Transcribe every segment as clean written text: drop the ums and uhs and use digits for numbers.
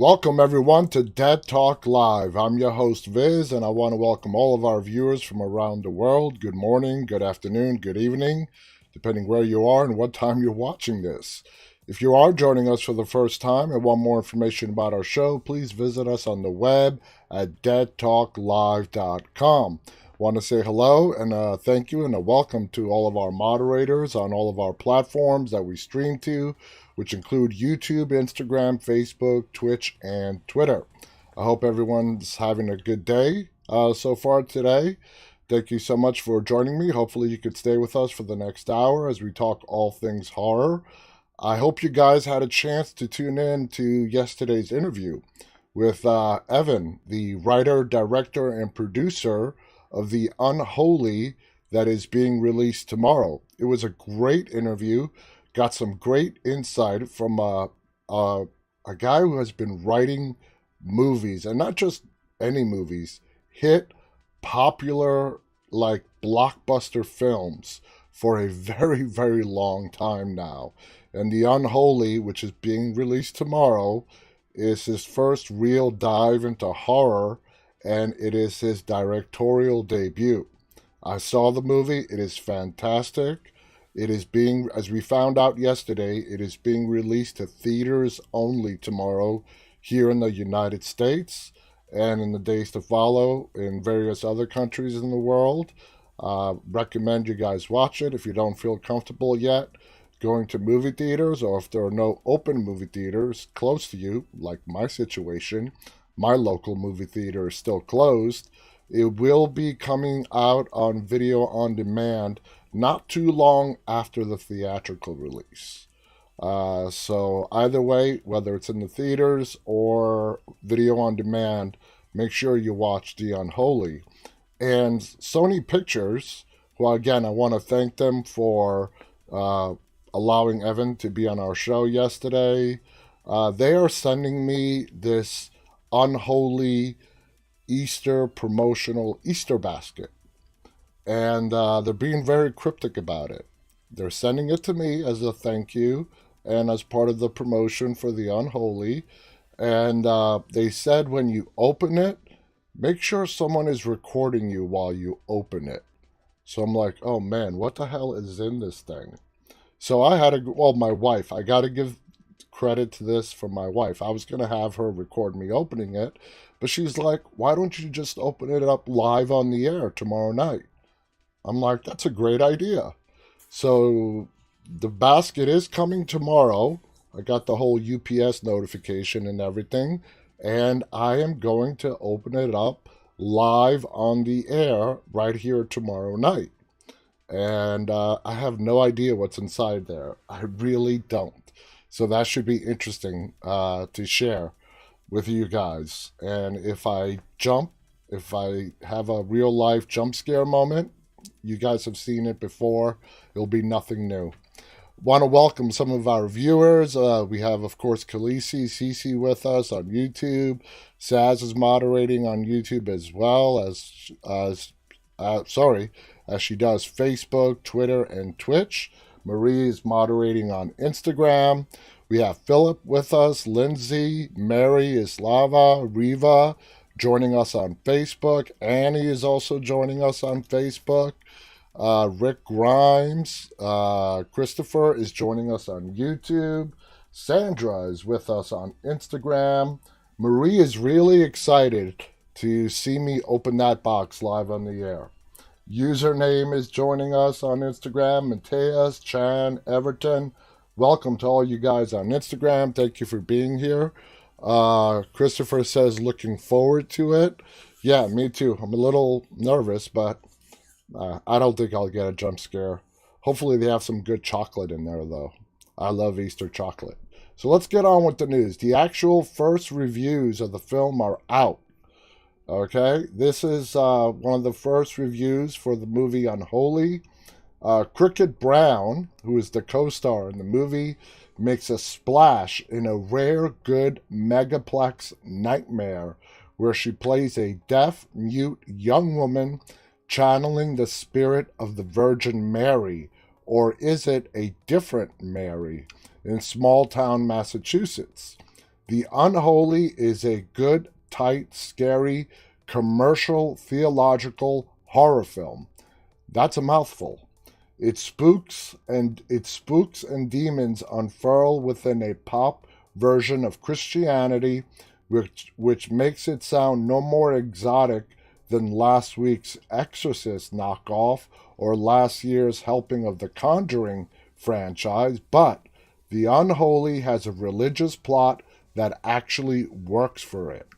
Welcome everyone to Dead Talk Live. I'm your host Viz, and I want to welcome all of our viewers from around the world. Good morning, good afternoon, good evening, depending where you are and what time you're watching this. If you are joining us for the first time and want more information about our show, please visit us on the web at deadtalklive.com. Want to say hello and thank you and a welcome to all of our moderators on all of our platforms that we stream to, which include YouTube, Instagram, Facebook, Twitch, and Twitter. I hope everyone's having a good day so far today. Thank you so much for joining me. Hopefully you could stay with us for the next hour as we talk all things horror. I hope you guys had a chance to tune in to yesterday's interview with Evan, the writer, director, and producer of The Unholy that is being released tomorrow. It was a great interview. Got some great insight from a guy who has been writing movies, and not just any movies, hit popular, like blockbuster films for a very, very long time now. And The Unholy, which is being released tomorrow, is his first real dive into horror, and it is his directorial debut. I saw the movie. It is fantastic. It is being, as we found out yesterday, it is being released to theaters only tomorrow here in the United States and in the days to follow in various other countries in the world. Recommend you guys watch it if you don't feel comfortable yet going to movie theaters, or if there are no open movie theaters close to you, like my situation. My local movie theater is still closed. It will be coming out on video on demand not too long after the theatrical release. So either way, whether it's in the theaters or video on demand, make sure you watch The Unholy. And Sony Pictures, well, again, I want to thank them for allowing Evan to be on our show yesterday. They are sending me this Unholy Easter promotional Easter basket. And they're being very cryptic about it. They're sending it to me as a thank you and as part of the promotion for The Unholy. And they said when you open it, make sure someone is recording you while you open it. So I'm like, oh man, what the hell is in this thing? So I had to, well, my wife, I got to give credit to this for my wife. I was going to have her record me opening it, but she's like, why don't you just open it up live on the air tomorrow night? I'm like, that's a great idea. So the basket is coming tomorrow. I got the whole UPS notification and everything, and I am going to open it up live on the air right here tomorrow night. And I have no idea what's inside there. I really don't. So that should be interesting to share with you guys. And if I have a real life jump scare moment, you guys have seen it before. It'll be nothing new. Want to welcome some of our viewers. We have, of course, Khaleesi, Cece with us on YouTube. Saz is moderating on YouTube as well as she does Facebook, Twitter, and Twitch. Marie is moderating on Instagram. We have Philip with us, Lindsay, Mary, Islava, Riva joining us on Facebook. Annie is also joining us on Facebook. Rick Grimes, Christopher is joining us on YouTube. Sandra is with us on Instagram. Marie is really excited to see me open that box live on the air. Username is joining us on Instagram. Mateus, Chan, Everton. Welcome to all you guys on Instagram. Thank you for being here. Christopher says, looking forward to it. Yeah, me too. I'm a little nervous, but I don't think I'll get a jump scare. Hopefully they have some good chocolate in there, though. I love Easter chocolate. So let's get on with the news. The actual first reviews of the film are out. Okay, this is one of the first reviews for the movie Unholy. Cricket Brown, who is the co-star in the movie, makes a splash in a rare good megaplex nightmare where she plays a deaf, mute young woman channeling the spirit of the Virgin Mary, or is it a different Mary, in small town Massachusetts. The Unholy is a good, tight, scary, commercial, theological horror film. That's a mouthful. Its spooks and demons unfurl within a pop version of Christianity, which makes it sound no more exotic than last week's Exorcist knockoff or last year's helping of the Conjuring franchise, but The Unholy has a religious plot that actually works for it.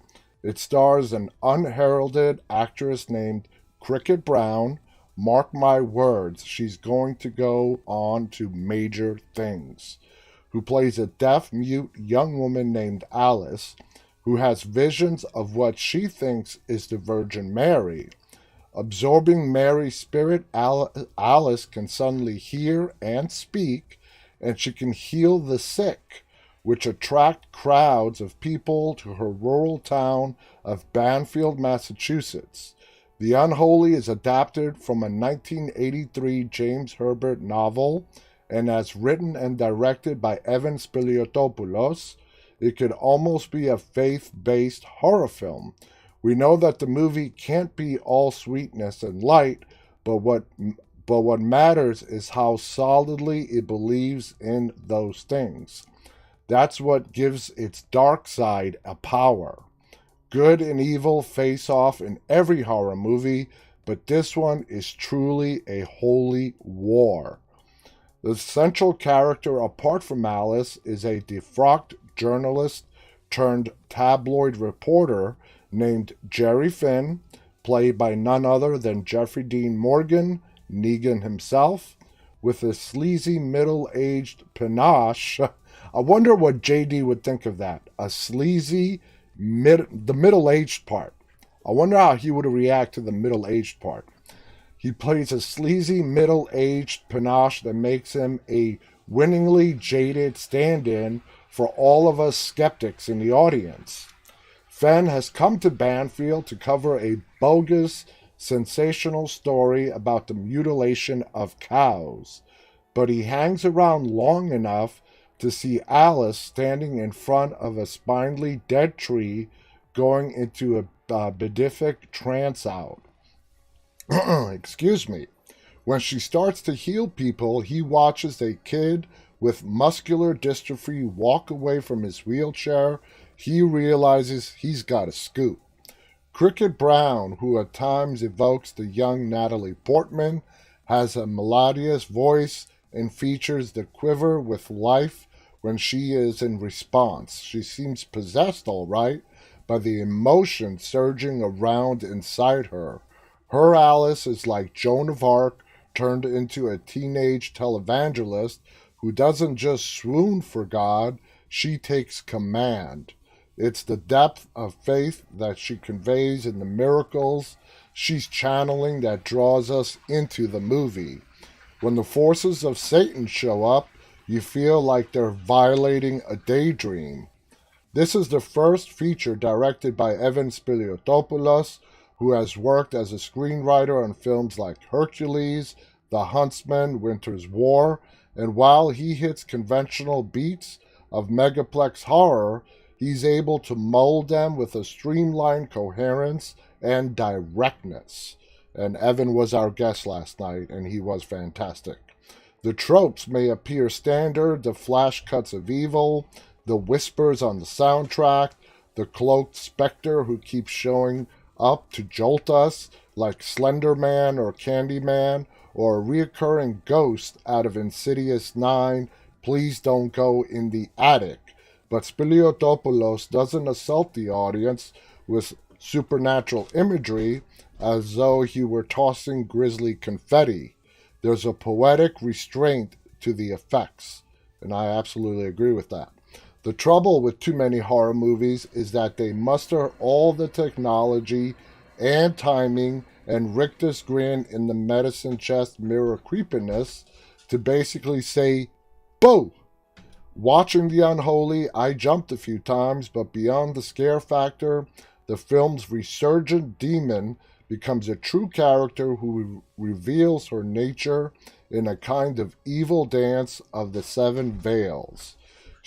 It stars an unheralded actress named Cricket Brown. Mark my words, she's going to go on to major things. Who plays a deaf mute young woman named Alice, who has visions of what she thinks is the Virgin Mary. Absorbing Mary's spirit, Alice can suddenly hear and speak, and she can heal the sick, which attract crowds of people to her rural town of Banfield, Massachusetts. The Unholy is adapted from a 1983 James Herbert novel and as written and directed by Evan Spiliotopoulos. It could almost be a faith-based horror film. We know that the movie can't be all sweetness and light, but what matters is how solidly it believes in those things. That's what gives its dark side a power. Good and evil face off in every horror movie, but this one is truly a holy war. The central character, apart from Alice, is a defrocked journalist turned tabloid reporter named Jerry Finn, played by none other than Jeffrey Dean Morgan, Negan himself, with a sleazy middle-aged panache. I wonder what JD would think of that. A sleazy, the middle-aged part. I wonder how he would react to the middle-aged part. He plays a sleazy, middle-aged panache that makes him a winningly jaded stand-in for all of us skeptics in the audience. Fenn has come to Banfield to cover a bogus, sensational story about the mutilation of cows, but he hangs around long enough to see Alice standing in front of a spindly dead tree going into a beatific trance out. Excuse me. When she starts to heal people, he watches a kid with muscular dystrophy walk away from his wheelchair. He realizes he's got a scoop. Cricket Brown, who at times evokes the young Natalie Portman, has a melodious voice and features the quiver with life when she is in response. She seems possessed, all right, by the emotion surging around inside her. Her Alice is like Joan of Arc turned into a teenage televangelist who doesn't just swoon for God, she takes command. It's the depth of faith that she conveys in the miracles she's channeling that draws us into the movie. When the forces of Satan show up, you feel like they're violating a daydream. This is the first feature directed by Evan Spiliotopoulos, who has worked as a screenwriter on films like Hercules, The Huntsman, Winter's War, and while he hits conventional beats of megaplex horror, he's able to mold them with a streamlined coherence and directness. And Evan was our guest last night, and he was fantastic. The tropes may appear standard, the flash cuts of evil, the whispers on the soundtrack, the cloaked specter who keeps showing up to jolt us, like Slender Man or Candyman, or a reoccurring ghost out of Insidious 9, Please Don't Go in the Attic. But Spiliotopoulos doesn't assault the audience with supernatural imagery as though he were tossing grisly confetti. There's a poetic restraint to the effects, and I absolutely agree with that. The trouble with too many horror movies is that they muster all the technology and timing and Richter's grin in the medicine chest mirror creepiness to basically say, boo! Watching The Unholy, I jumped a few times, but beyond the scare factor, the film's resurgent demon becomes a true character who reveals her nature in a kind of evil dance of the seven veils.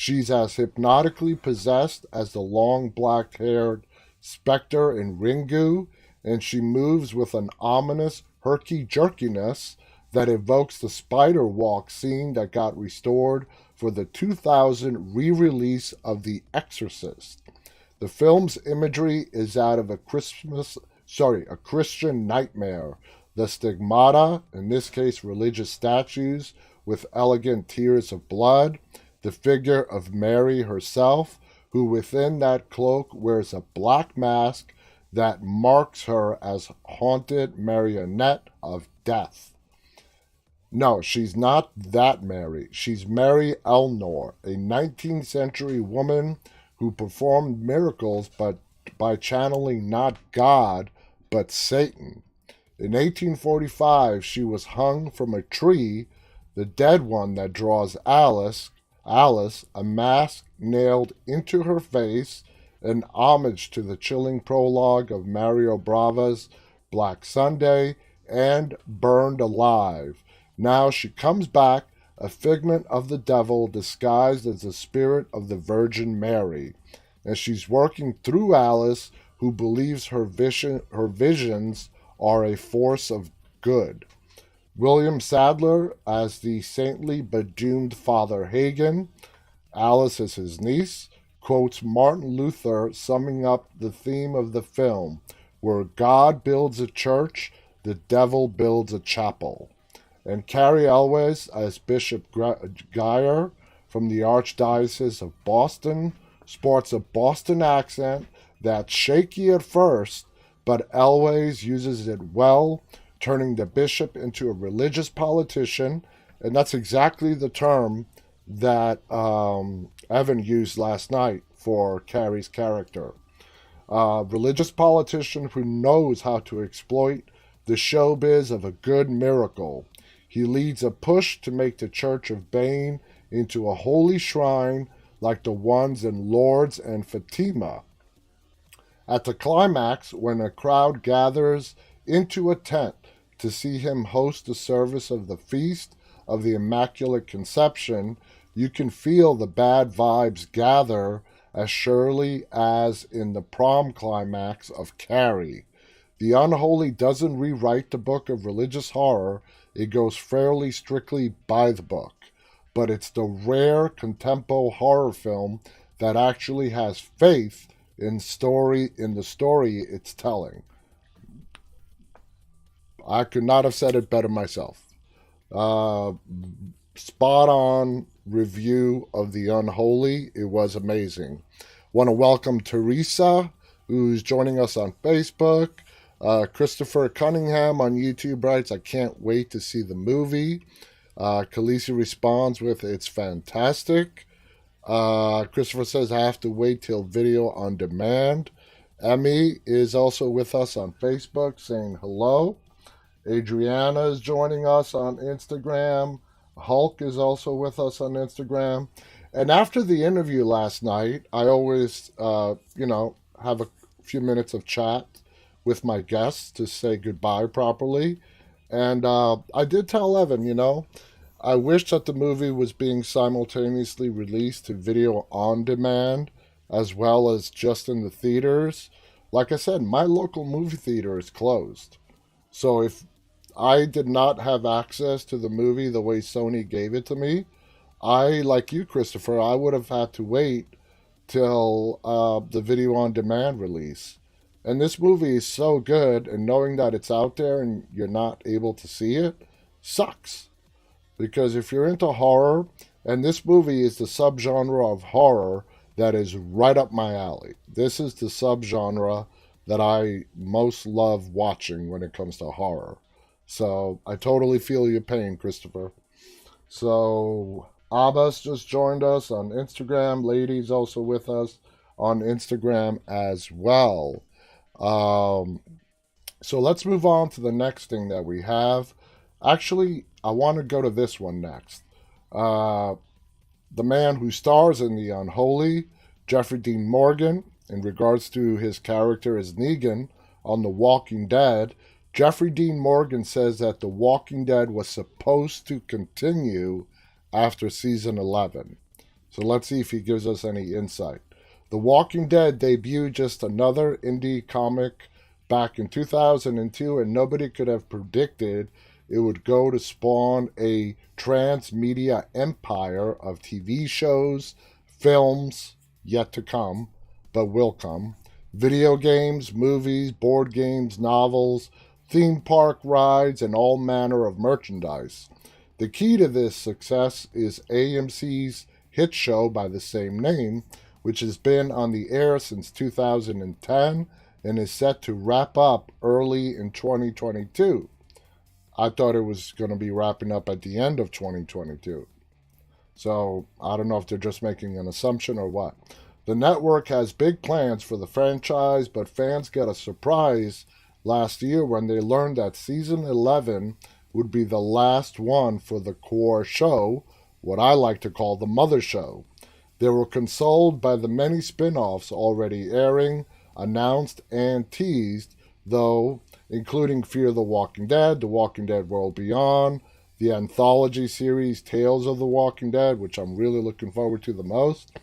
She's as hypnotically possessed as the long black-haired specter in Ringu, and she moves with an ominous herky-jerkiness that evokes the spider walk scene that got restored for the 2000 re-release of The Exorcist. The film's imagery is that of a Christian nightmare. The stigmata, in this case religious statues with elegant tears of blood, the figure of Mary herself, who within that cloak wears a black mask that marks her as haunted marionette of death. No, she's not that Mary. She's Mary Elnor, a 19th century woman who performed miracles but by channeling not God, but Satan. In 1845, she was hung from a tree, the dead one that draws Alice, a mask nailed into her face, an homage to the chilling prologue of Mario Bava's Black Sunday, and burned alive. Now she comes back, a figment of the devil disguised as the spirit of the Virgin Mary, and she's working through Alice, who believes her visions are a force of good. William Sadler as the saintly but doomed Father Hagen, Alice as his niece, quotes Martin Luther summing up the theme of the film, where God builds a church, the devil builds a chapel. And Carrie Elwes as Bishop Geyer from the Archdiocese of Boston sports a Boston accent that's shaky at first, but Elwes uses it well, turning the bishop into a religious politician, and that's exactly the term that Evan used last night for Carrie's character. Religious politician who knows how to exploit the showbiz of a good miracle. He leads a push to make the Church of Bane into a holy shrine like the ones in Lourdes and Fatima. At the climax, when a crowd gathers into a tent to see him host the service of the Feast of the Immaculate Conception, you can feel the bad vibes gather as surely as in the prom climax of Carrie. The Unholy doesn't rewrite the book of religious horror, it goes fairly strictly by the book. But it's the rare contempo horror film that actually has faith in the story it's telling. I could not have said it better myself. Spot on review of The Unholy. It was amazing. Want to welcome Teresa, who's joining us on Facebook. Christopher Cunningham on YouTube writes, I can't wait to see the movie. Khaleesi responds with, it's fantastic. Christopher says, I have to wait till video on demand. Emmy is also with us on Facebook saying hello. Adriana is joining us on Instagram. Hulk is also with us on Instagram. And after the interview last night, I always, have a few minutes of chat with my guests to say goodbye properly. And I did tell Evan, I wish that the movie was being simultaneously released to video on demand as well as just in the theaters. Like I said, my local movie theater is closed. So if I did not have access to the movie the way Sony gave it to me, like you, Christopher, I would have had to wait till the video on demand release. And this movie is so good, and knowing that it's out there and you're not able to see it sucks. Because if you're into horror, and this movie is the subgenre of horror that is right up my alley. This is the subgenre that I most love watching when it comes to horror. So I totally feel your pain, Christopher. So Abbas just joined us on Instagram. Lady's also with us on Instagram as well. So let's move on to the next thing that we have. Actually, I want to go to this one next. The man who stars in The Unholy, Jeffrey Dean Morgan, in regards to his character as Negan on The Walking Dead, Jeffrey Dean Morgan says that The Walking Dead was supposed to continue after season 11. So let's see if he gives us any insight. The Walking Dead debuted just another indie comic back in 2002, and nobody could have predicted it would go to spawn a transmedia empire of TV shows, films, yet to come, but will come, video games, movies, board games, novels, theme park rides, and all manner of merchandise. The key to this success is AMC's hit show by the same name, which has been on the air since 2010 and is set to wrap up early in 2022. I thought it was going to be wrapping up at the end of 2022. So I don't know if they're just making an assumption or what. The network has big plans for the franchise, but fans got a surprise last year when they learned that season 11 would be the last one for the core show, what I like to call the mother show. They were consoled by the many spin-offs already airing, announced, and teased, though, including Fear the Walking Dead, The Walking Dead World Beyond, the Anthology series Tales of the Walking Dead, which I'm really looking forward to the most,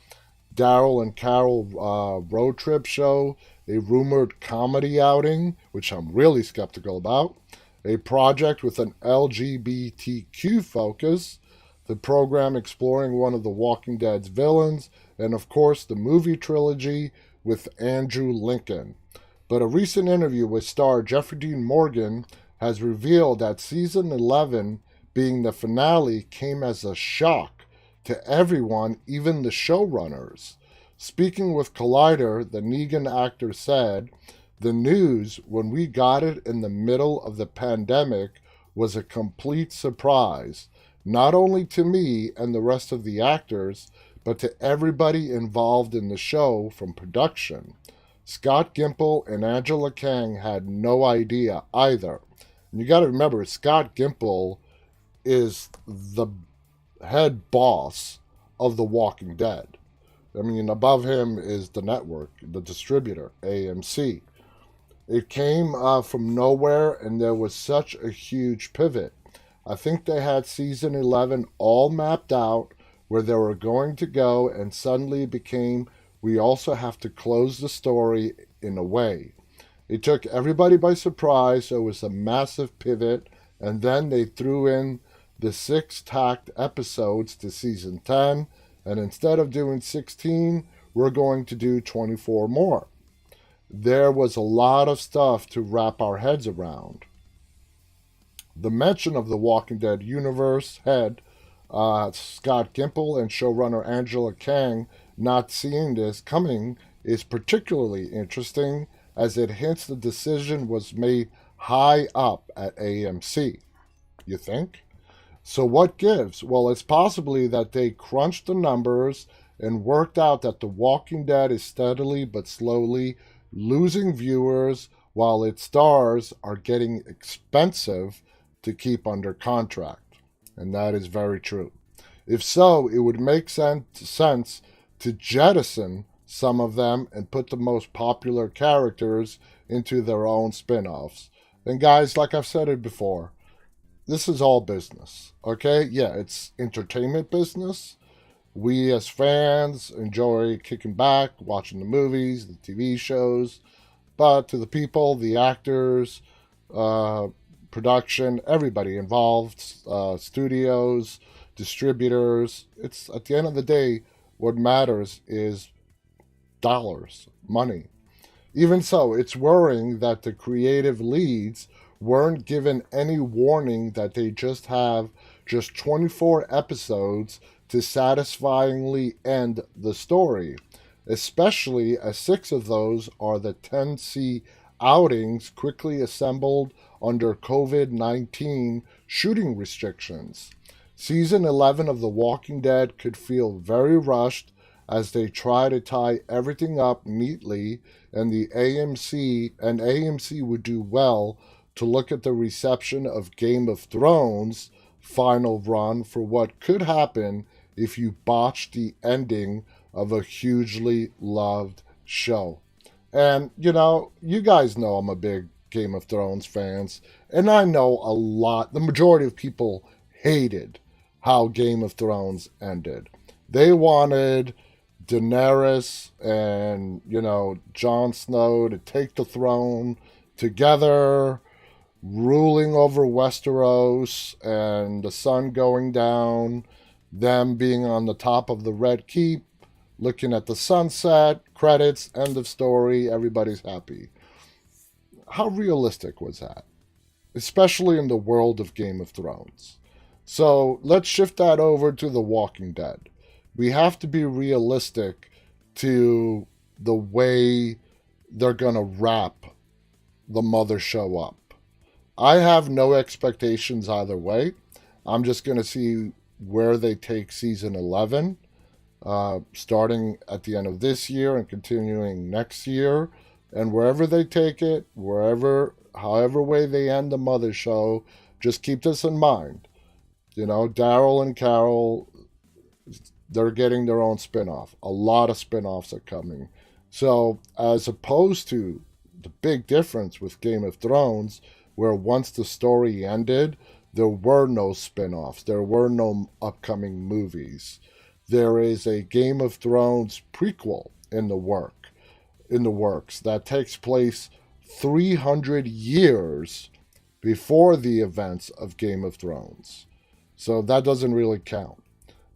Daryl and Carol road trip show, a rumored comedy outing, which I'm really skeptical about, a project with an LGBTQ focus, the program exploring one of the Walking Dead's villains, and of course the movie trilogy with Andrew Lincoln. But a recent interview with star Jeffrey Dean Morgan has revealed that season 11 being the finale came as a shock to everyone, even the showrunners. Speaking with Collider, the Negan actor said, "The news, when we got it in the middle of the pandemic, was a complete surprise, not only to me and the rest of the actors, but to everybody involved in the show from production. Scott Gimple and Angela Kang had no idea either." And you got to remember, Scott Gimple is the head boss of The Walking Dead. I mean, above him is the network, the distributor, AMC. It came from nowhere, and there was such a huge pivot. I think they had season 11 all mapped out where they were going to go, and suddenly it became, we also have to close the story in a way. It took everybody by surprise, so it was a massive pivot, and then they threw in the 6 tacked episodes to season 10, and instead of doing 16, we're going to do 24 more. There was a lot of stuff to wrap our heads around. The mention of the Walking Dead universe head, Scott Gimple, and showrunner Angela Kang not seeing this coming is particularly interesting, as it hints the decision was made high up at AMC. You think? So what gives? Well, it's possibly that they crunched the numbers and worked out that The Walking Dead is steadily but slowly losing viewers while its stars are getting expensive to keep under contract. And that is very true. If so, it would make sense to jettison some of them and put the most popular characters into their own spin-offs. And guys, like I've said it before, this is all business, okay? Yeah, it's entertainment business. We as fans enjoy kicking back, watching the movies, the TV shows. But to the people, the actors, production, everybody involved, studios, distributors, it's at the end of the day, what matters is dollars, money. Even so, it's worrying that the creative leads weren't given any warning that they just have just 24 episodes to satisfyingly end the story, especially as 6 of those are the 10C outings quickly assembled under COVID-19 shooting restrictions. Season 11 of The Walking Dead could feel very rushed as they try to tie everything up neatly, and AMC would do well to look at the reception of Game of Thrones' final run for what could happen if you botch the ending of a hugely loved show. And, you guys know I'm a big Game of Thrones fans, and I know the majority of people hated how Game of Thrones ended. They wanted Daenerys and, Jon Snow to take the throne together, ruling over Westeros, and the sun going down, them being on the top of the Red Keep, looking at the sunset, credits, end of story, everybody's happy. How realistic was that? Especially in the world of Game of Thrones. So let's shift that over to The Walking Dead. We have to be realistic to the way they're going to wrap the mother show up. I have no expectations either way. I'm just going to see where they take season 11, starting at the end of this year and continuing next year. And wherever they take it, however way they end the mother show, just keep this in mind. Daryl and Carol, they're getting their own spin-off. A lot of spin-offs are coming. So as opposed to the big difference with Game of Thrones, where once the story ended, there were no spin-offs. There were no upcoming movies. There is a Game of Thrones prequel in the works that takes place 300 years before the events of Game of Thrones. So that doesn't really count.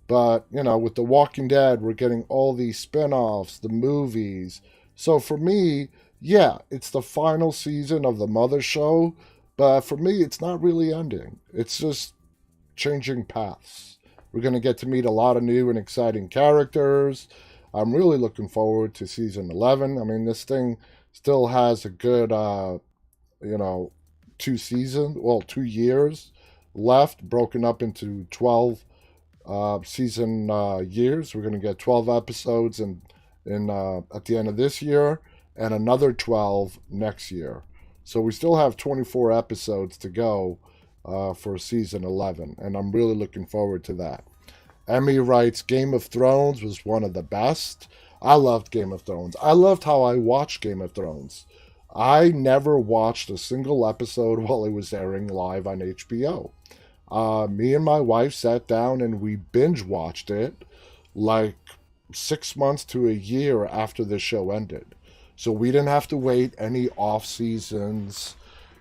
But, with The Walking Dead, we're getting all these spin offs, the movies. So for me, yeah, it's the final season of the Mother Show. But for me, it's not really ending. It's just changing paths. We're going to get to meet a lot of new and exciting characters. I'm really looking forward to season 11. I mean, this thing still has a good, 2 years left, broken up into 12 season years. We're going to get 12 episodes in at the end of this year and another 12 next year. So we still have 24 episodes to go for season 11, and I'm really looking forward to that. Emmy writes, Game of Thrones was one of the best. I loved Game of Thrones. I loved how I watched Game of Thrones. I never watched a single episode while it was airing live on HBO. Me and my wife sat down and we binge watched it like 6 months to a year after the show ended. So we didn't have to wait any off seasons,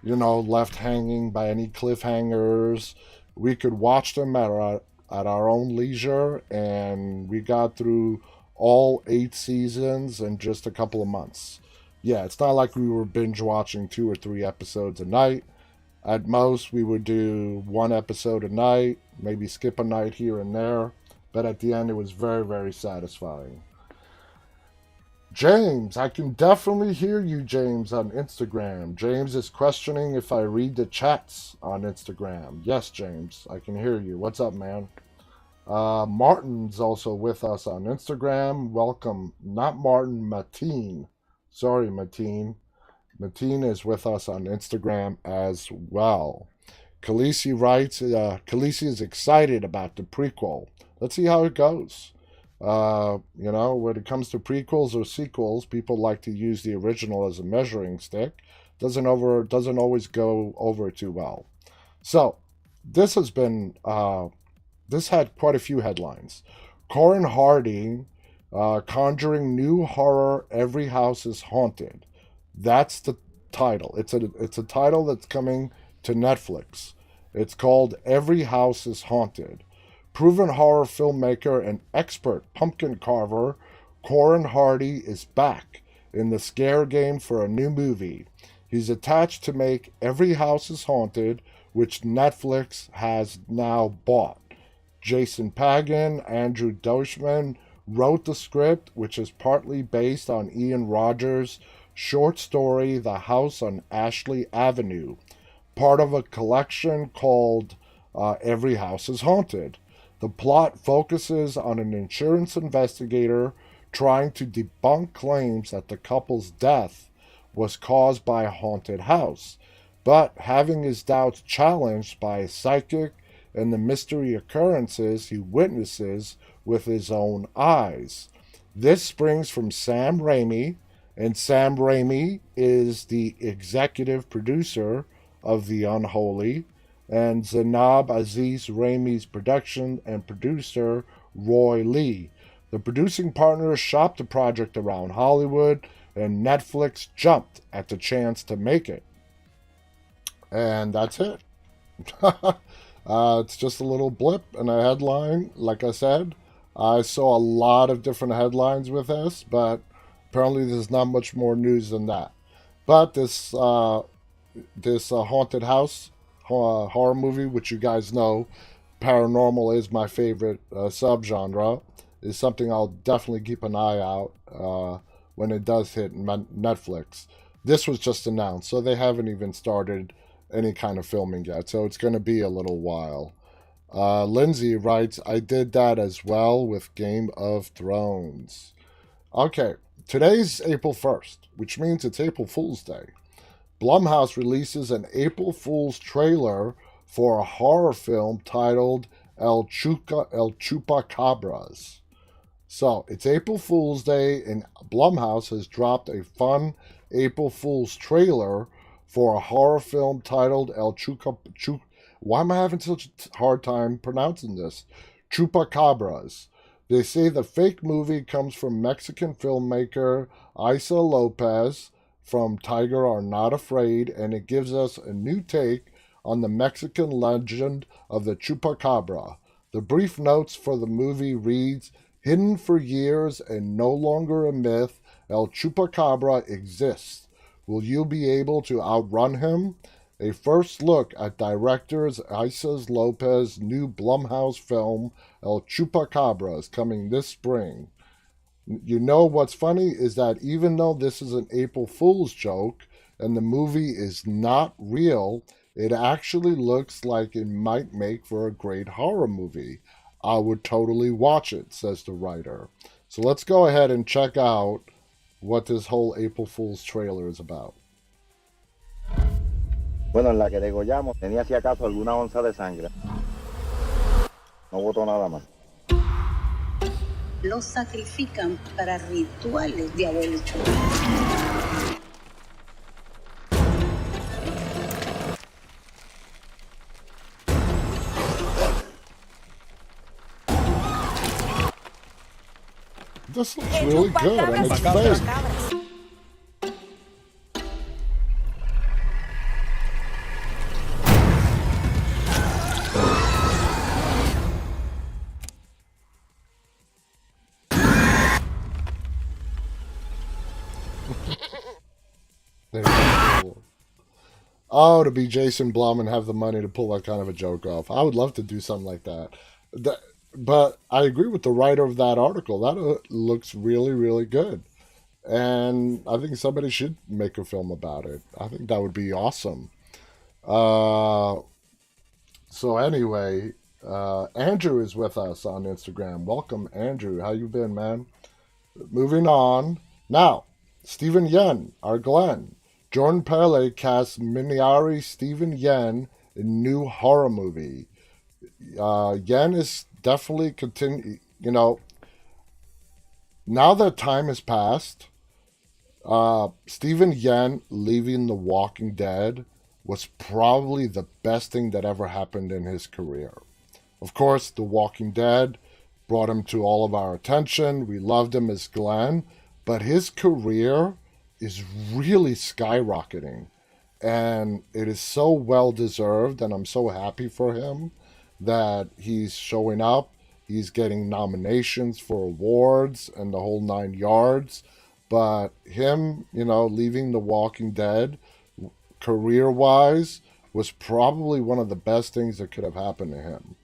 left hanging by any cliffhangers. We could watch them at our own leisure, and we got through all 8 seasons in just a couple of months. Yeah, it's not like we were binge watching 2 or 3 episodes a night. At most, we would do 1 episode a night, maybe skip a night here and there, but at the end, it was very, very satisfying. James, I can definitely hear you, James, on Instagram. James is questioning if I read the chats on Instagram. Yes, James, I can hear you. What's up, man? Martin's also with us on Instagram. Welcome. Not Martin, Mateen. Sorry, Mateen. Mateen is with us on Instagram as well. Khaleesi writes, Khaleesi is excited about the prequel. Let's see how it goes. When it comes to prequels or sequels, people like to use the original as a measuring stick. Doesn't always go over too well. So, this has been this had quite a few headlines. Corin Harding conjuring new horror. Every house is haunted. That's the title. It's a title that's coming to Netflix. It's called Every House is Haunted. Proven horror filmmaker and expert pumpkin carver Corin Hardy is back in the scare game for a new movie. He's attached to make Every House is Haunted, which Netflix has now bought. Jason Pagan, Andrew Doshman wrote the script, which is partly based on Ian Rogers' short story The House on Ashley Avenue, part of a collection called Every House is Haunted. The plot focuses on an insurance investigator trying to debunk claims that the couple's death was caused by a haunted house, but having his doubts challenged by a psychic and the mystery occurrences he witnesses with his own eyes. This springs from Sam Raimi, and Sam Raimi is the executive producer of The Unholy, and Zainab Aziz Raimi's production and producer Roy Lee. The producing partners shopped the project around Hollywood, and Netflix jumped at the chance to make it. And that's it. It's just a little blip and a headline. Like I said, I saw a lot of different headlines with this, but apparently there's not much more news than that. But this haunted house horror movie, which you guys know, paranormal is my favorite subgenre, is something I'll definitely keep an eye out when it does hit Netflix. This was just announced, so they haven't even started any kind of filming yet, so it's going to be a little while. Lindsay writes, I did that as well with Game of Thrones. Okay, today's April 1st, which means it's April Fool's Day. Blumhouse releases an April Fool's trailer for a horror film titled El Chupacabras. So, it's April Fool's Day, and Blumhouse has dropped a fun April Fool's trailer for a horror film titled why am I having such a hard time pronouncing this? Chupacabras. They say the fake movie comes from Mexican filmmaker Isa Lopez from Tiger Are Not Afraid, and it gives us a new take on the Mexican legend of the Chupacabra. The brief notes for the movie reads, hidden for years and no longer a myth, El Chupacabra exists. Will you be able to outrun him? A first look at directors Isa Lopez's new Blumhouse film, El Chupacabra, is coming this spring. You know what's funny is that even though this is an April Fool's joke and the movie is not real, it actually looks like it might make for a great horror movie. I would totally watch it, says the writer. So let's go ahead and check out what this whole April Fool's trailer is about. Bueno, en la que degollamos tenía si acaso alguna onza de sangre. No botó nada más. Los sacrifican para rituales diabólicos. This looks really good, and it's fake. Oh, to be Jason Blum and have the money to pull that kind of a joke off. I would love to do something like that. But I agree with the writer of that article. That looks really, really good. And I think somebody should make a film about it. I think that would be awesome. So anyway, Andrew is with us on Instagram. Welcome, Andrew. How you been, man? Moving on. Now, Stephen Yen, our Glenn. Jordan Peele casts Mcintyre Stephen Yen in new horror movie. Yen is definitely now that time has passed, Stephen Yen leaving The Walking Dead was probably the best thing that ever happened in his career. Of course, The Walking Dead brought him to all of our attention. We loved him as Glenn, but his career is really skyrocketing, and it is so well deserved, and I'm so happy for him that he's showing up. He's getting nominations for awards and the whole 9 yards. But him, leaving The Walking Dead career-wise was probably one of the best things that could have happened to him.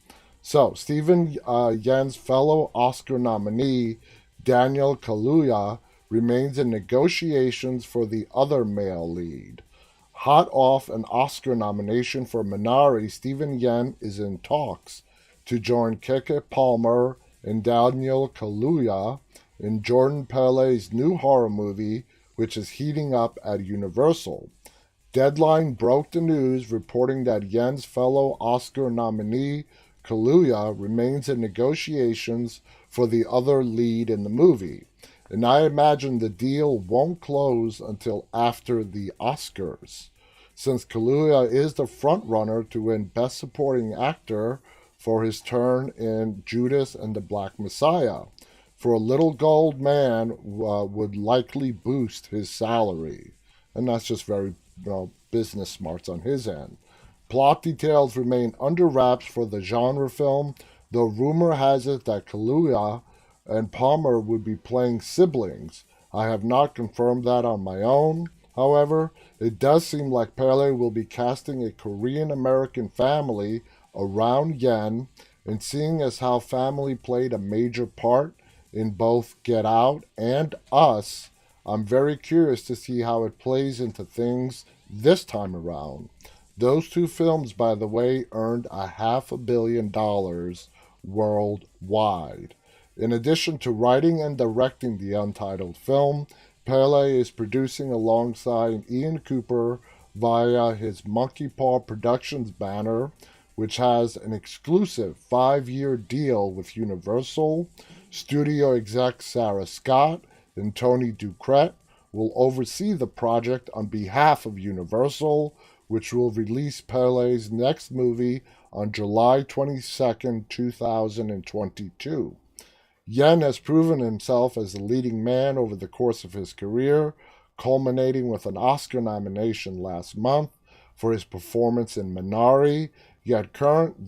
So, Stephen Yen's fellow Oscar nominee, Daniel Kaluuya, remains in negotiations for the other male lead. Hot off an Oscar nomination for Minari, Stephen Yen is in talks to join Keke Palmer and Daniel Kaluuya in Jordan Peele's new horror movie, which is heating up at Universal. Deadline broke the news, reporting that Yen's fellow Oscar nominee, Kaluuya, remains in negotiations for the other lead in the movie. And I imagine the deal won't close until after the Oscars, since Kaluuya is the frontrunner to win Best Supporting Actor for his turn in Judas and the Black Messiah. For a little gold man would likely boost his salary. And that's just very business smarts on his end. Plot details remain under wraps for the genre film, though rumor has it that Kaluuya and Palmer would be playing siblings. I have not confirmed that on my own. However, it does seem like Pele will be casting a Korean-American family around Yen, and seeing as how family played a major part in both Get Out and Us, I'm very curious to see how it plays into things this time around. Those two films, by the way, earned $500 million worldwide. In addition to writing and directing the untitled film, Pele is producing alongside Ian Cooper via his Monkey Paw Productions banner, which has an exclusive 5-year deal with Universal. Studio exec Sarah Scott and Tony Ducret will oversee the project on behalf of Universal, which will release Pele's next movie on July 22, 2022. Yen has proven himself as a leading man over the course of his career, culminating with an Oscar nomination last month for his performance in Minari. Yen currently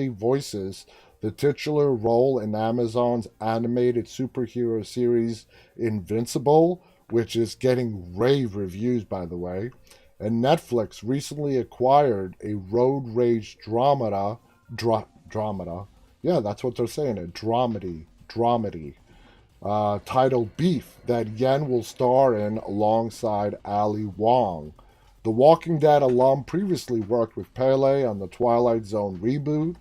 voices the titular role in Amazon's animated superhero series Invincible, which is getting rave reviews, by the way. And Netflix recently acquired a road rage dramedy. Yeah, that's what they're saying, a dramedy, titled Beef, that Yen will star in alongside Ali Wong. The Walking Dead alum previously worked with Pele on the Twilight Zone reboot,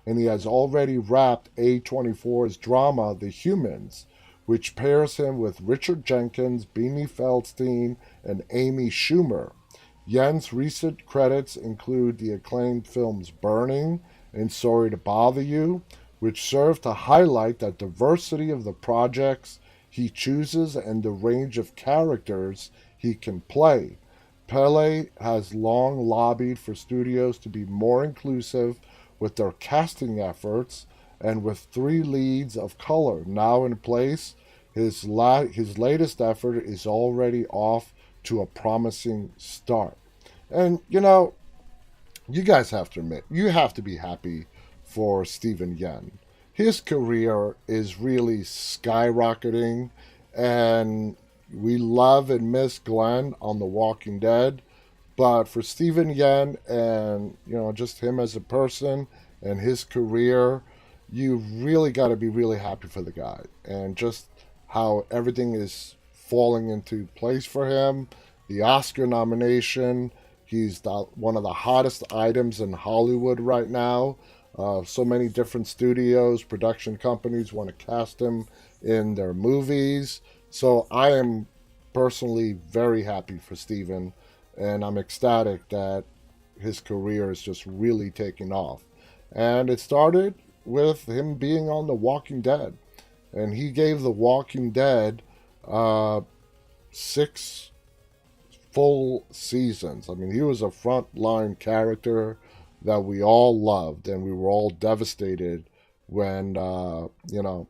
and he has already wrapped A24's drama The Humans, which pairs him with Richard Jenkins, Beanie Feldstein, and Amy Schumer. Yen's recent credits include the acclaimed films Burning and Sorry to Bother You, which serve to highlight the diversity of the projects he chooses and the range of characters he can play. Pele has long lobbied for studios to be more inclusive with their casting efforts, and with 3 leads of color now in place, his latest effort is already off to a promising start. And, you guys have to admit, you have to be happy for Steven Yeun. His career is really skyrocketing, and we love and miss Glenn on The Walking Dead. But for Steven Yeun and, just him as a person and his career, you really got to be really happy for the guy. And just how everything is falling into place for him. The Oscar nomination. He's one of the hottest items in Hollywood right now. So many different studios, production companies want to cast him in their movies. So I am personally very happy for Steven, and I'm ecstatic that his career is just really taking off. And it started with him being on The Walking Dead. And he gave The Walking Dead 6 full seasons. I mean, he was a frontline character that we all loved, and we were all devastated when,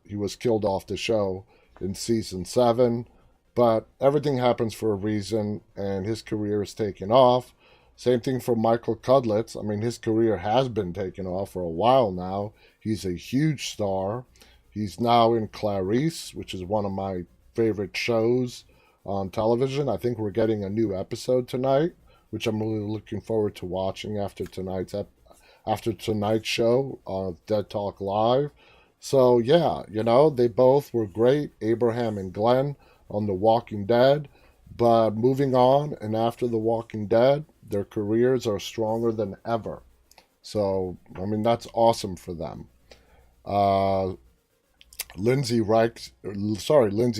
he was killed off the show in season 7. But everything happens for a reason, and his career is taking off. Same thing for Michael Cudlitz. I mean, his career has been taking off for a while now. He's a huge star. He's now in Clarice, which is one of my favorite shows on television. I think we're getting a new episode tonight, which I'm really looking forward to watching after tonight's show on Dead Talk Live. So yeah, they both were great, Abraham and Glenn, on The Walking Dead. But moving on, and after The Walking Dead, their careers are stronger than ever. So, I mean, that's awesome for them. Lindsay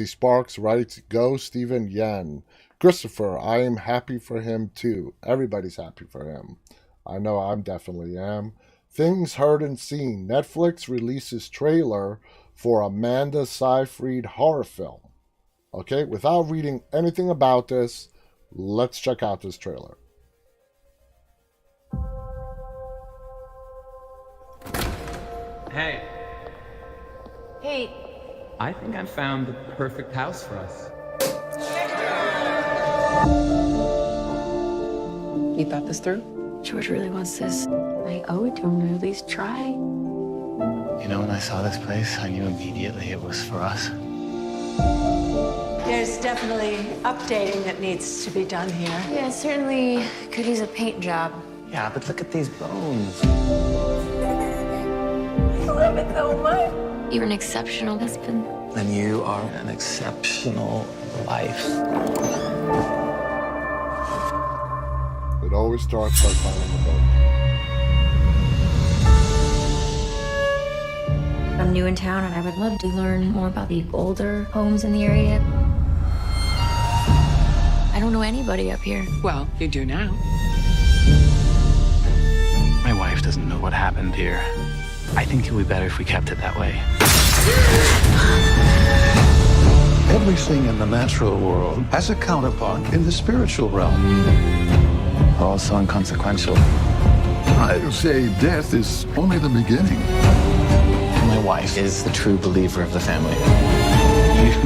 Sparks writes, "Go Steven Yeun. Christopher, I am happy for him too. Everybody's happy for him. I know I'm definitely am. Things heard and seen. Netflix releases trailer for Amanda Seyfried horror film." Okay, without reading anything about this, let's check out this trailer. Hey, Hey, I think I found the perfect house for us. you thought this through? George really wants this. I owe it to him to at least try. You know, when I saw this place, I knew immediately it was for us. There's definitely updating that needs to be done here. Yeah, certainly could use a paint job. Yeah, but look at these bones. I love it so much. You're an exceptional husband. And you are an exceptional wife. It always starts by finding the boat. I'm new in town and I would love to learn more about the older homes in the area. I don't know anybody up here. Well, you do now. My wife doesn't know what happened here. I think it would be better if we kept it that way. Everything in the natural world has a counterpart in the spiritual realm. All so inconsequential. I'd say death is only the beginning. My wife is the true believer of the family.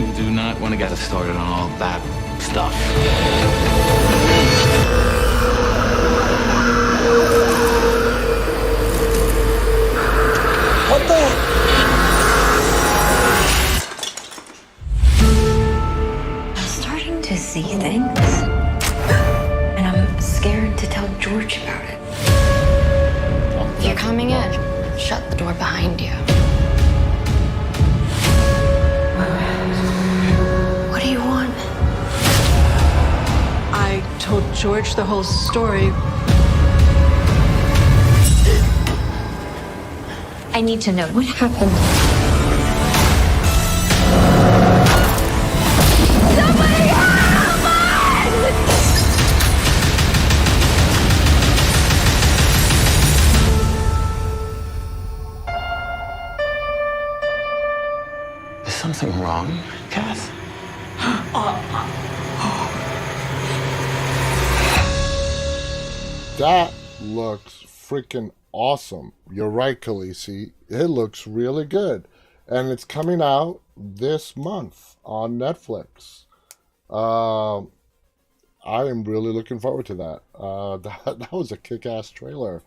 You do not want to get us started on all that stuff. What the? I'm starting to see things. And I'm scared to tell George about it. If you're coming in, shut the door behind you. What do you want? I told George the whole story. I need to know what happened. Somebody help us! Is something wrong, Kath? That looks freaking awesome. You're right, Khaleesi. It looks really good. And it's coming out this month on Netflix. I am really looking forward to that. That was a kick-ass trailer.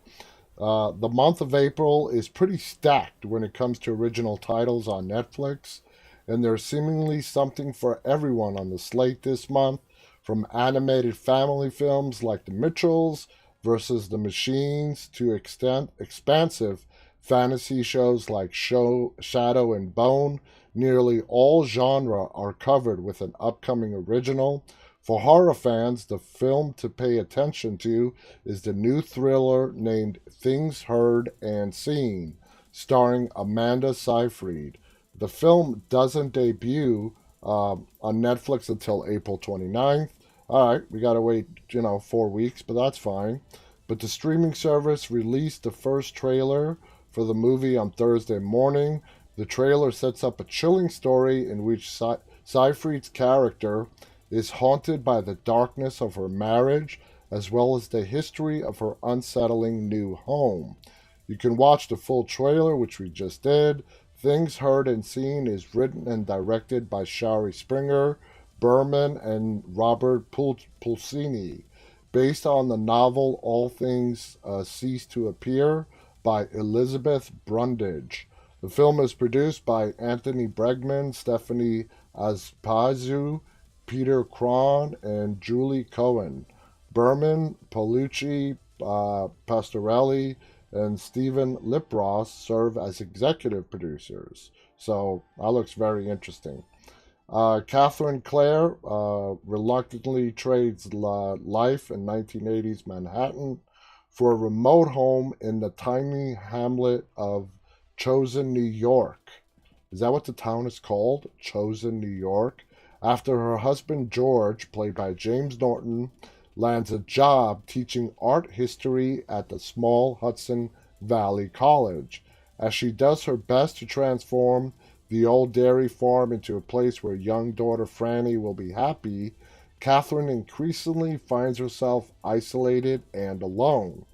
The month of April is pretty stacked when it comes to original titles on Netflix. And there's seemingly something for everyone on the slate this month, from animated family films like The Mitchells versus The Machines to expansive fantasy shows like Shadow and Bone. Nearly all genre are covered with an upcoming original. For horror fans, the film to pay attention to is the new thriller named Things Heard and Seen, starring Amanda Seyfried. The film doesn't debut on Netflix until April 29th. All right, we got to wait, 4 weeks, but that's fine. But the streaming service released the first trailer for the movie on Thursday morning. The trailer sets up a chilling story in which Seyfried's character is haunted by the darkness of her marriage, as well as the history of her unsettling new home. You can watch the full trailer, which we just did. Things Heard and Seen is written and directed by Shari Springer, Berman, and Robert Pulcini, based on the novel All Things Cease to Appear by Elizabeth Brundage. The film is produced by Anthony Bregman, Stephanie Aspazu, Peter Cron, and Julie Cohen. Berman, Paolucci, Pastorelli, and Stephen Lipros serve as executive producers. So that looks very interesting. Catherine Clare reluctantly trades life in 1980s Manhattan for a remote home in the tiny hamlet of Chosin, New York. Is that what the town is called? Chosin, New York? After her husband George, played by James Norton, lands a job teaching art history at the small Hudson Valley College. As she does her best to transform the old dairy farm into a place where young daughter Franny will be happy, Catherine increasingly finds herself isolated and alone.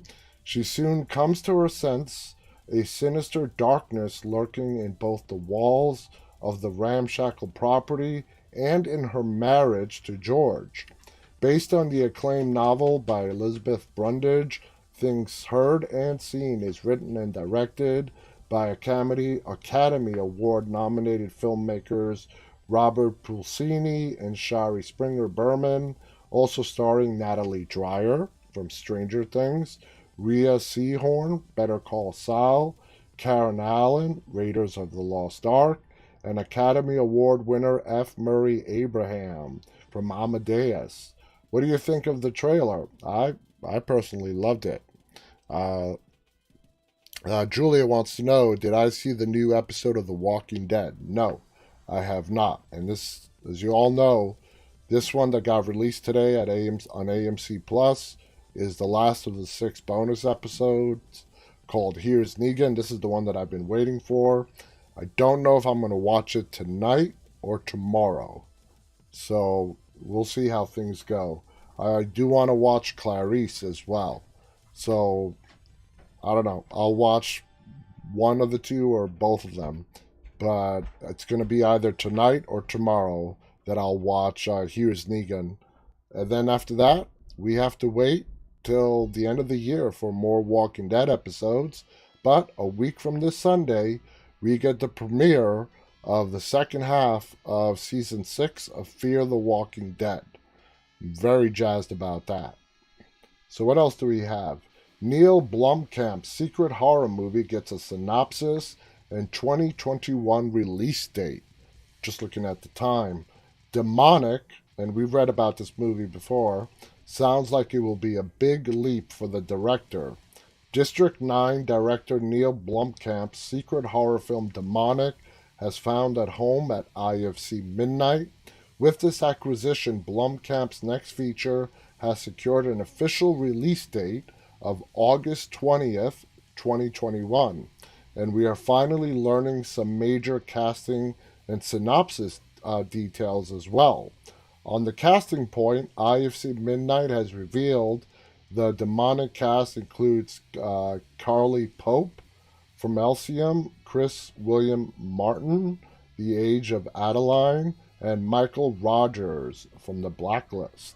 She soon comes to her sense a sinister darkness lurking in both the walls of the ramshackle property and in her marriage to George. Based on the acclaimed novel by Elizabeth Brundage, Things Heard and Seen is written and directed by Academy Award-nominated filmmakers Robert Pulcini and Shari Springer Berman, also starring Natalie Dreyer from Stranger Things, Rhea Seehorn, Better Call Saul, Karen Allen, Raiders of the Lost Ark, and Academy Award winner F. Murray Abraham from Amadeus. What do you think of the trailer? I personally loved it. Julia wants to know, did I see the new episode of The Walking Dead? No, I have not. And this, as you all know, this one that got released today at on AMC Plus is the last of the 6 bonus episodes called Here's Negan. This is the one that I've been waiting for. I don't know if I'm going to watch it tonight or tomorrow. So we'll see how things go. I do want to watch Clarice as well. So I don't know. I'll watch one of the two or both of them. But it's going to be either tonight or tomorrow that I'll watch Here's Negan. And then after that, we have to wait till the end of the year for more Walking Dead episodes. But a week from this Sunday, we get the premiere of the second half of Season 6 of Fear the Walking Dead. I'm very jazzed about that. So what else do we have? Neil Blomkamp's secret horror movie gets a synopsis and 2021 release date. Just looking at the time. Demonic, and we've read about this movie before, sounds like it will be a big leap for the director. District 9 director Neil Blomkamp's secret horror film Demonic has found at home at IFC Midnight. With this acquisition, Blomkamp's next feature has secured an official release date of August 20th, 2021. And we are finally learning some major casting and synopsis details as well. On the casting point, IFC Midnight has revealed the Demonic cast includes Carly Pope from Elysium, Chris William Martin, The Age of Adeline, and Michael Rogers from The Blacklist.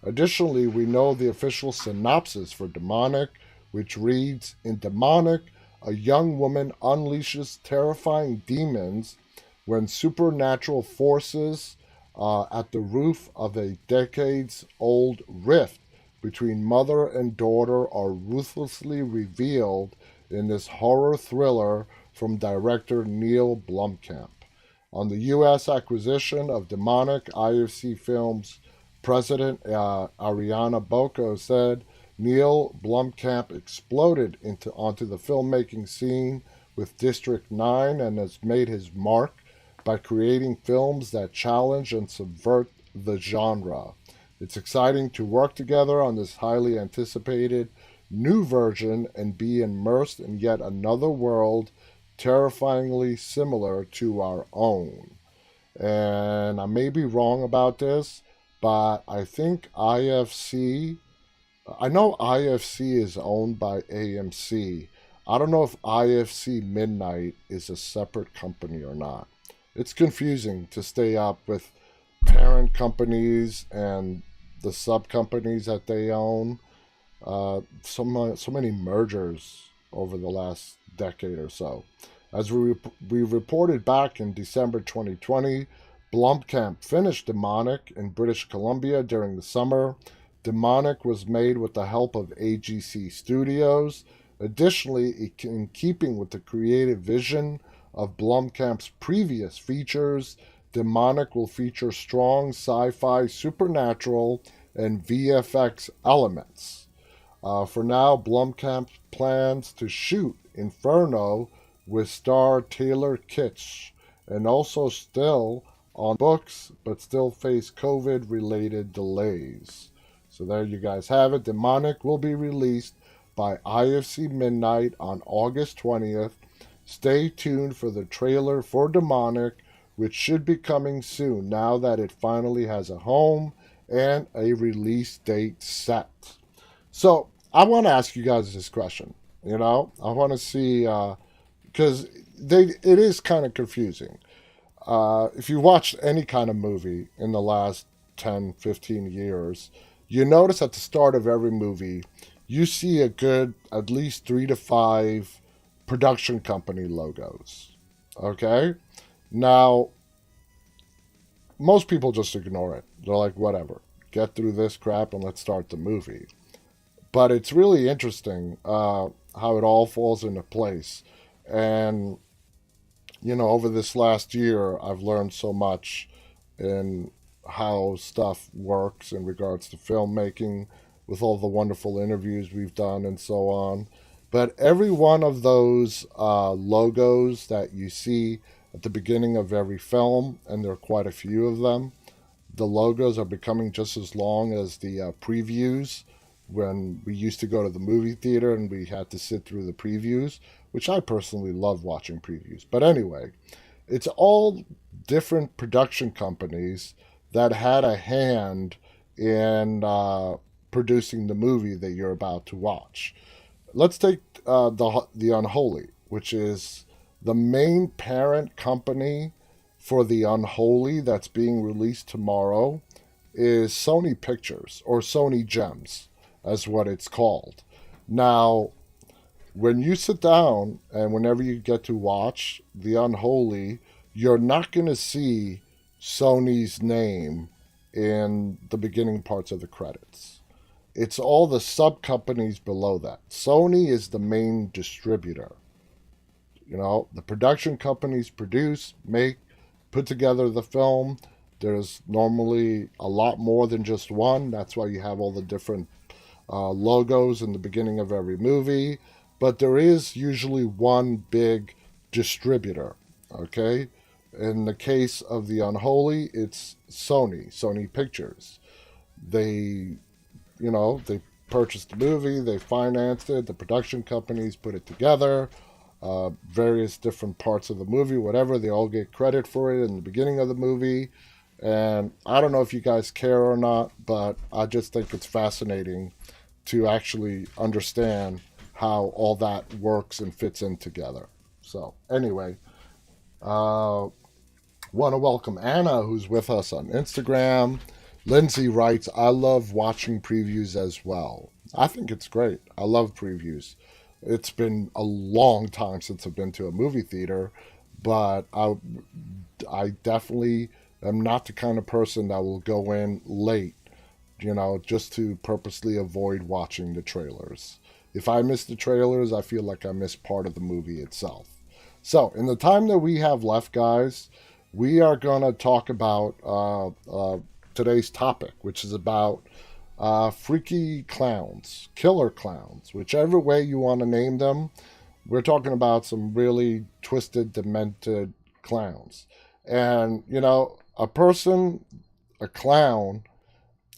Additionally, we know the official synopsis for Demonic, which reads, in Demonic, a young woman unleashes terrifying demons when supernatural forces at the roof of a decades-old rift between mother and daughter are ruthlessly revealed in this horror thriller from director Neil Blomkamp. On the U.S. acquisition of Demonic, IFC Films President Ariana Boko said, Neil Blomkamp exploded onto the filmmaking scene with District 9 and has made his mark by creating films that challenge and subvert the genre. It's exciting to work together on this highly anticipated new version and be immersed in yet another world terrifyingly similar to our own. And I may be wrong about this, but I think I know IFC is owned by AMC. I don't know if IFC Midnight is a separate company or not. It's confusing to stay up with parent companies and the sub-companies that they own. So many mergers over the last decade or so. As we reported back in December 2020, Blomkamp finished Demonic in British Columbia during the summer. Demonic was made with the help of AGC Studios. Additionally, in keeping with the creative vision of Blomkamp's previous features, Demonic will feature strong sci-fi, supernatural, and VFX elements. For now, Blomkamp plans to shoot Inferno with star Taylor Kitsch, and also still on books, but still face COVID-related delays. So there you guys have it. Demonic will be released by IFC Midnight on August 20th. Stay tuned for the trailer for Demonic, which should be coming soon now that it finally has a home and a release date set. So I want to ask you guys this question. You know, I want to see because it is kind of confusing. If you watched any kind of movie in the last 10, 15 years, you notice at the start of every movie, you see a good at least 3 to 5 production company logos. Okay? Now, most people just ignore it. They're like, whatever, get through this crap and let's start the movie. But it's really interesting how it all falls into place. And, you know, over this last year, I've learned so much in how stuff works in regards to filmmaking with all the wonderful interviews we've done and so on. But every one of those logos that you see at the beginning of every film, and there are quite a few of them, the logos are becoming just as long as the previews when we used to go to the movie theater and we had to sit through the previews, which I personally love watching previews. But anyway, it's all different production companies that had a hand in producing the movie that you're about to watch. Let's take the Unholy, which is the main parent company for the Unholy that's being released tomorrow is Sony Pictures, or Sony Gems, as what it's called. Now, when you sit down and whenever you get to watch The Unholy, you're not going to see Sony's name in the beginning parts of the credits. It's all the sub companies below that. Sony is the main distributor. You know, the production companies produce, make, put together the film. There's normally a lot more than just one. That's why you have all the different logos in the beginning of every movie. But there is usually one big distributor, okay? In the case of The Unholy, it's Sony Pictures. They purchased the movie, they financed it, the production companies put it together, various different parts of the movie, whatever, they all get credit for it in the beginning of the movie. And I don't know if you guys care or not, but I just think it's fascinating to actually understand how all that works and fits in together. So anyway, want to welcome Anna, who's with us on Instagram. Lindsay writes, I love watching previews as well. I think it's great. I love previews. It's been a long time since I've been to a movie theater, but I definitely am not the kind of person that will go in late, just to purposely avoid watching the trailers. If I miss the trailers, I feel like I miss part of the movie itself. So, in the time that we have left, guys, we are going to talk about today's topic, which is about freaky clowns, killer clowns, whichever way you want to name them. We're talking about some really twisted, demented clowns. And, a clown,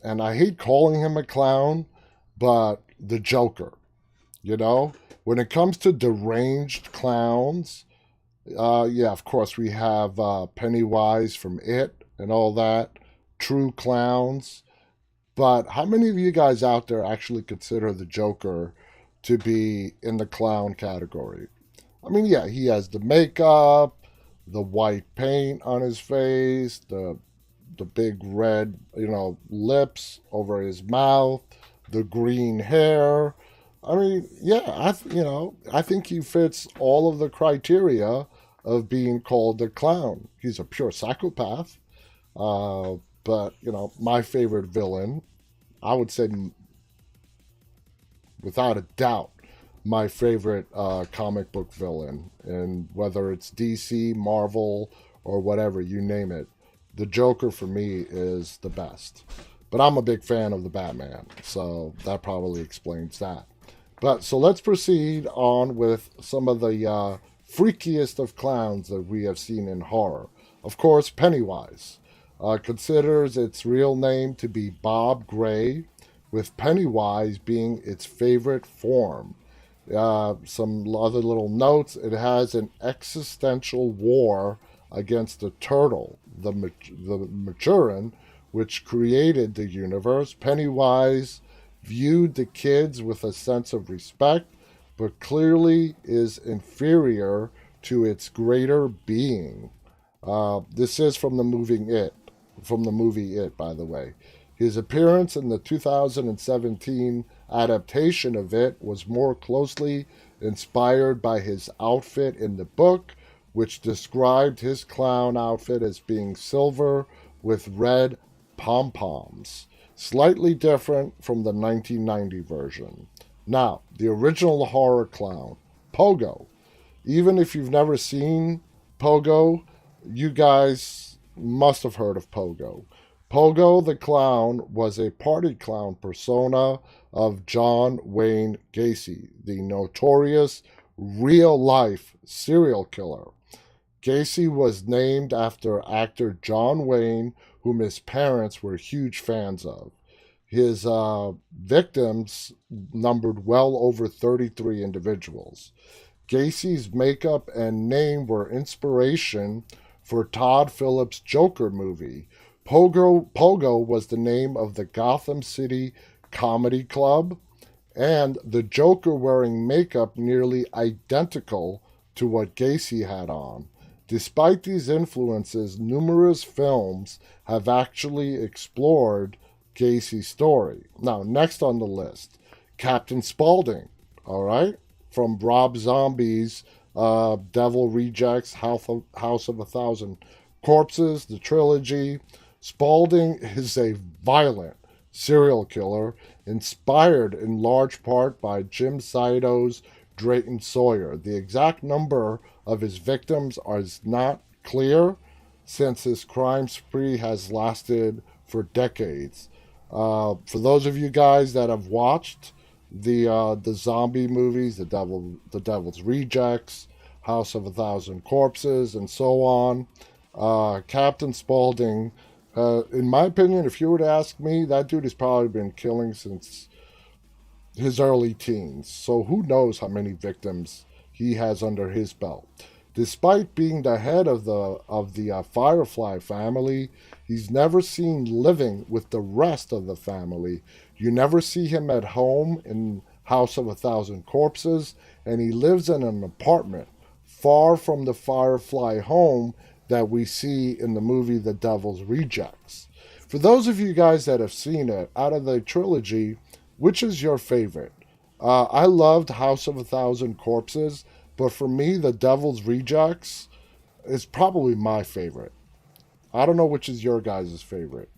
and I hate calling him a clown, but the Joker, when it comes to deranged clowns, of course, we have Pennywise from It and all that, true clowns. But how many of you guys out there actually consider the Joker to be in the clown category? I mean, yeah, he has the makeup, the white paint on his face, the big red, lips over his mouth, the green hair. I mean, yeah, I think he fits all of the criteria of being called a clown. He's a pure psychopath. But, my favorite villain, I would say, without a doubt, my favorite comic book villain. And whether it's DC, Marvel, or whatever, you name it, the Joker for me is the best. But I'm a big fan of the Batman, so that probably explains that. But so let's proceed on with some of the freakiest of clowns that we have seen in horror. Of course, Pennywise. Considers its real name to be Bob Gray, with Pennywise being its favorite form. Some other little notes. It has an existential war against the turtle, the Maturin, which created the universe. Pennywise viewed the kids with a sense of respect, but clearly is inferior to its greater being. This is from the movie It, by the way. His appearance in the 2017 adaptation of It was more closely inspired by his outfit in the book, which described his clown outfit as being silver with red pom-poms, slightly different from the 1990 version. Now, the original horror clown, Pogo. Even if you've never seen Pogo, you guys must have heard of Pogo. Pogo the Clown was a party clown persona of John Wayne Gacy, the notorious real-life serial killer. Gacy was named after actor John Wayne, whom his parents were huge fans of. His victims numbered well over 33 individuals. Gacy's makeup and name were inspiration for Todd Phillips' Joker movie. Pogo was the name of the Gotham City Comedy Club, and the Joker wearing makeup nearly identical to what Gacy had on. Despite these influences, numerous films have actually explored Gacy's story. Now, next on the list, Captain Spalding, all right, from Rob Zombie's Devil Rejects, House of a Thousand Corpses, the trilogy. Spalding is a violent serial killer inspired in large part by Jim Saito's Drayton Sawyer. The exact number of his victims is not clear since his crime spree has lasted for decades. For those of you guys that have watched the zombie movies, the Devil's Rejects, House of a Thousand Corpses, and so on, Captain Spalding, in my opinion, if you were to ask me, that dude has probably been killing since his early teens. So who knows how many victims he has under his belt. Despite being the head of the Firefly family, he's never seen living with the rest of the family. You never see him at home in House of a Thousand Corpses, and he lives in an apartment far from the Firefly home that we see in the movie The Devil's Rejects. For those of you guys that have seen it, out of the trilogy, which is your favorite? I loved House of a Thousand Corpses, but for me, The Devil's Rejects is probably my favorite. I don't know which is your guys' favorite.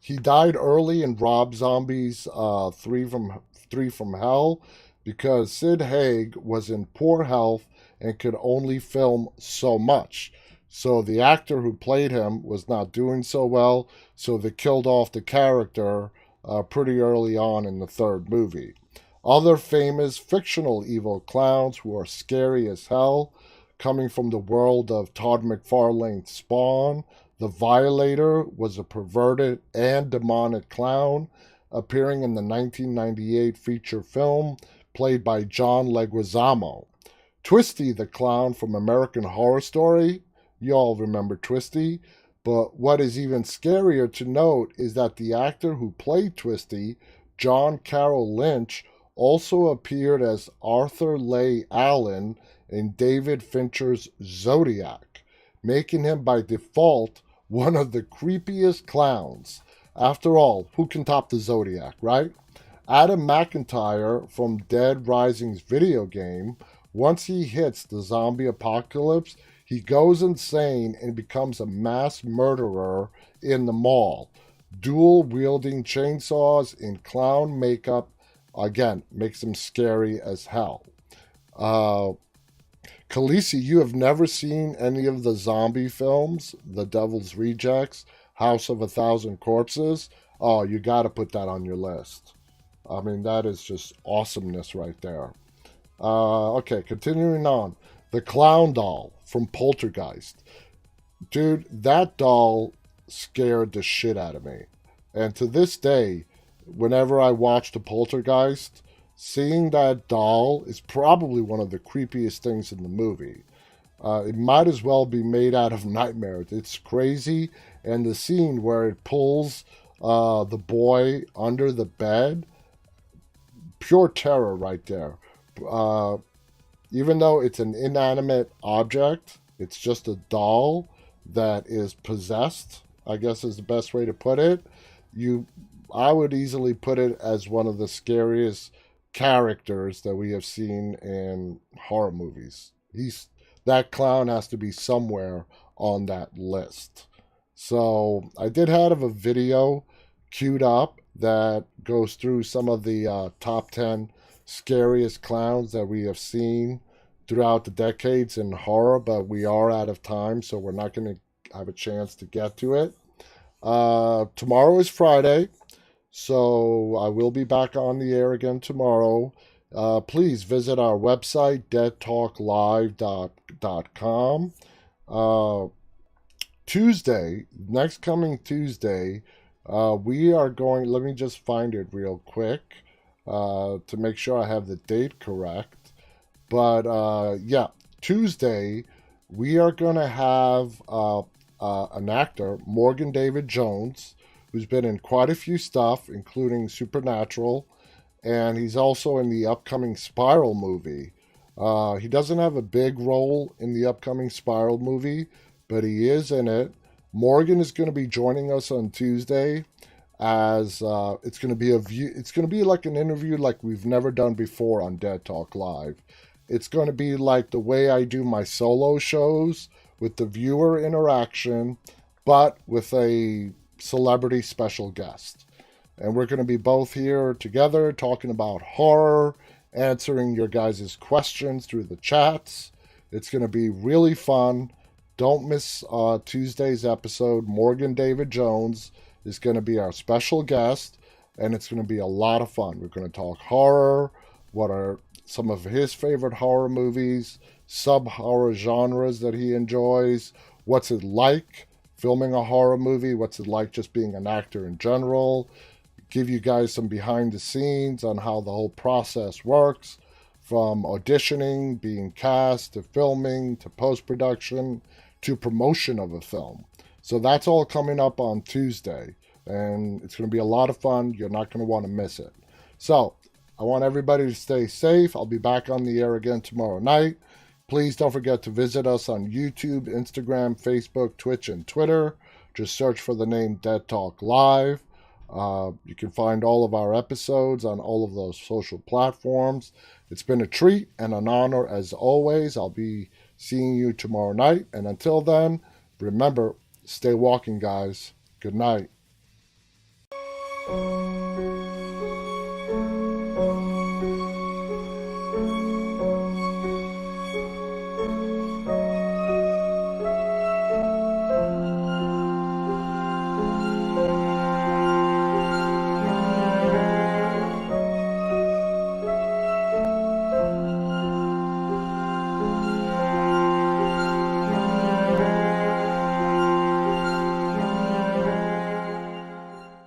He died early in Rob Zombie's Three from Hell because Sid Haig was in poor health and could only film so much. So the actor who played him was not doing so well, so they killed off the character pretty early on in the third movie. Other famous fictional evil clowns who are scary as hell, coming from the world of Todd McFarlane's Spawn, the Violator was a perverted and demonic clown, appearing in the 1998 feature film played by John Leguizamo. Twisty the Clown from American Horror Story, you all remember Twisty, but what is even scarier to note is that the actor who played Twisty, John Carroll Lynch, also appeared as Arthur Leigh Allen in David Fincher's Zodiac, making him by default one of the creepiest clowns. After all, who can top the Zodiac, right? Adam McIntyre from Dead Rising's video game, once he hits the zombie apocalypse, he goes insane and becomes a mass murderer in the mall. Dual-wielding chainsaws in clown makeup, again, makes him scary as hell. Khaleesi, you have never seen any of the zombie films, The Devil's Rejects, House of a Thousand Corpses? Oh, you got to put that on your list. I mean, that is just awesomeness right there. Okay, continuing on. The Clown Doll from Poltergeist. Dude, that doll scared the shit out of me. And to this day, whenever I watch the Poltergeist, seeing that doll is probably one of the creepiest things in the movie. It might as well be made out of nightmares. It's crazy. And the scene where it pulls the boy under the bed, pure terror right there. Even though it's an inanimate object, it's just a doll that is possessed, I guess is the best way to put it. I would easily put it as one of the scariest characters that we have seen in horror movies. That clown has to be somewhere on that list. So I did have a video queued up that goes through some of the top 10 scariest clowns that we have seen throughout the decades in horror, but we are out of time, so we're not going to have a chance to get to it. Tomorrow is Friday, so I will be back on the air again tomorrow. Please visit our website, deadtalklive.com. Next coming Tuesday, we are going, let me just find it real quick to make sure I have the date correct. But Tuesday, we are going to have an actor, Morgan David Jones, who's been in quite a few stuff, including Supernatural, and he's also in the upcoming Spiral movie. He doesn't have a big role in the upcoming Spiral movie, but he is in it. Morgan is going to be joining us on Tuesday, as it's going to be like an interview like we've never done before on Dead Talk Live. It's going to be like the way I do my solo shows, with the viewer interaction, but with a celebrity special guest. And we're going to be both here together talking about horror, answering your guys' questions through the chats. It's going to be really fun. Don't miss Tuesday's episode. Morgan David Jones is going to be our special guest, and it's going to be a lot of fun. We're going to talk horror, what are some of his favorite horror movies, sub-horror genres that he enjoys, what's it like filming a horror movie, what's it like just being an actor in general, give you guys some behind the scenes on how the whole process works, from auditioning, being cast, to filming, to post-production, to promotion of a film. So that's all coming up on Tuesday, and it's going to be a lot of fun. You're not going to want to miss it. So I want everybody to stay safe. I'll be back on the air again tomorrow night. Please don't forget to visit us on YouTube, Instagram, Facebook, Twitch, and Twitter. Just search for the name Dead Talk Live. You can find all of our episodes on all of those social platforms. It's been a treat and an honor as always. I'll be seeing you tomorrow night. And until then, remember, stay walking, guys. Good night.